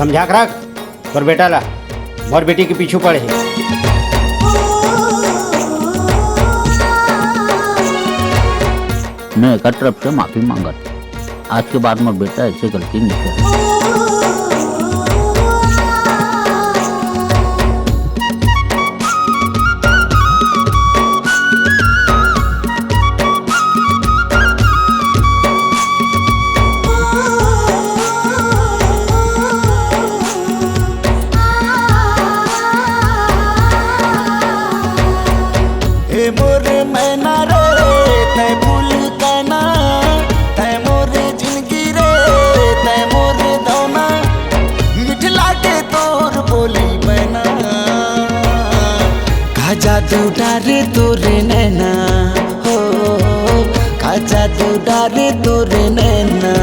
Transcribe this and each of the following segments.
समझा कर रख तोर बेटा ला मोर बेटी के पीछू पड़े। मैं एक तरफ से माफी मांगत, आज के बाद मोर बेटा ऐसे गलती नहीं करे। मोर मैना रे तै फूल कहना, तै मोर जिंदगी रे तै मोर दौना, मिठला के तोर बोली बना, का जादू डारे तोरे नैना हो, का जादू डारे तोरे नैना।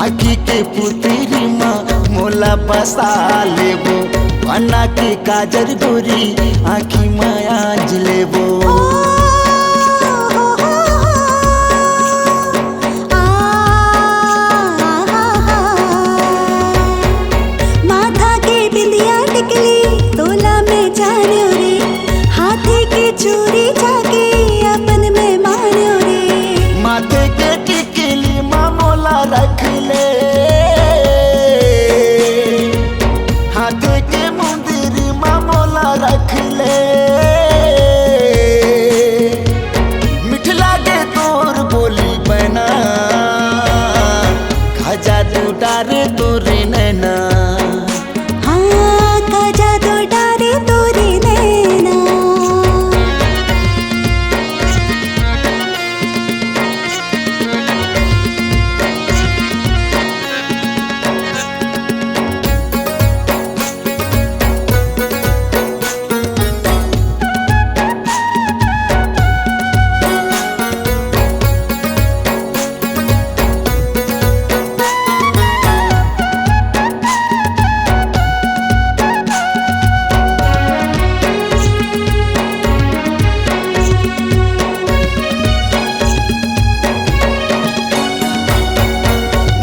आखी के पुतरी माँ मोला बसा लेबो, बना के काजर गोरी आखी मायाज लेबो। माथा के बिंदिया टिकली तोला में जाने रे, हाथे के चूड़ी जाके अपन में मानो रे। माथे के टिकली माँ मोला रख ले, हाथे के मुंदरी माँ मोला रख ले, मिठला के तोर बोली बना, का जादू डारे तोरे नैना। हाँ, का जादू डारे तोरे नैना।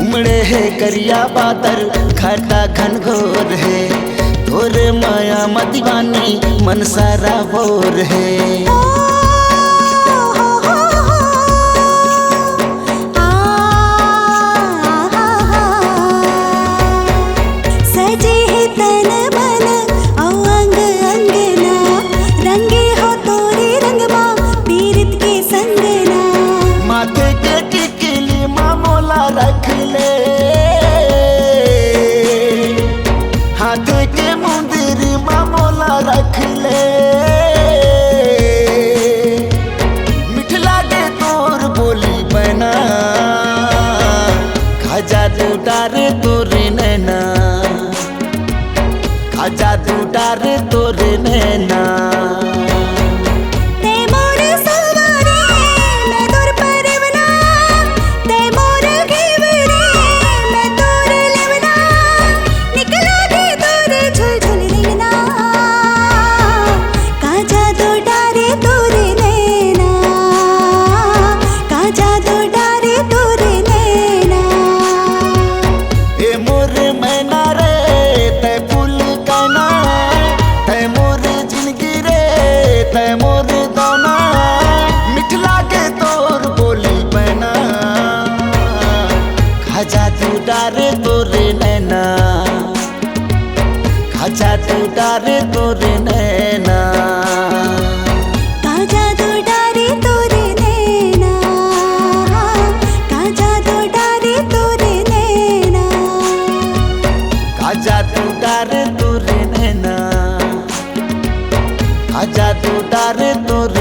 उमड़े है करिया बादल घाटा घनघोर है, तोरे माया मदीवानी मन सारा भोर है। सजे है तन मन औ अंग अंगना, रंगे हो तोरे रंगमा पीरित के संगना। माथे के टिकली माँ मोला रख ले, हाथे के मुंदरी माँ मोला रख ले, मिठला के तोर बोली बना, का जादू डारे तोरे नैना, का जादू डारे तोरे नैना। मैना रे तै फूल कहना, तै मोर जिंदगी रे जादू डारे तोरे नैना, का जादू डारे तोरे नैना, का जादू डारे तोरे नैना, का जादू डारे तोरे नैना, का जादू डारे तोरे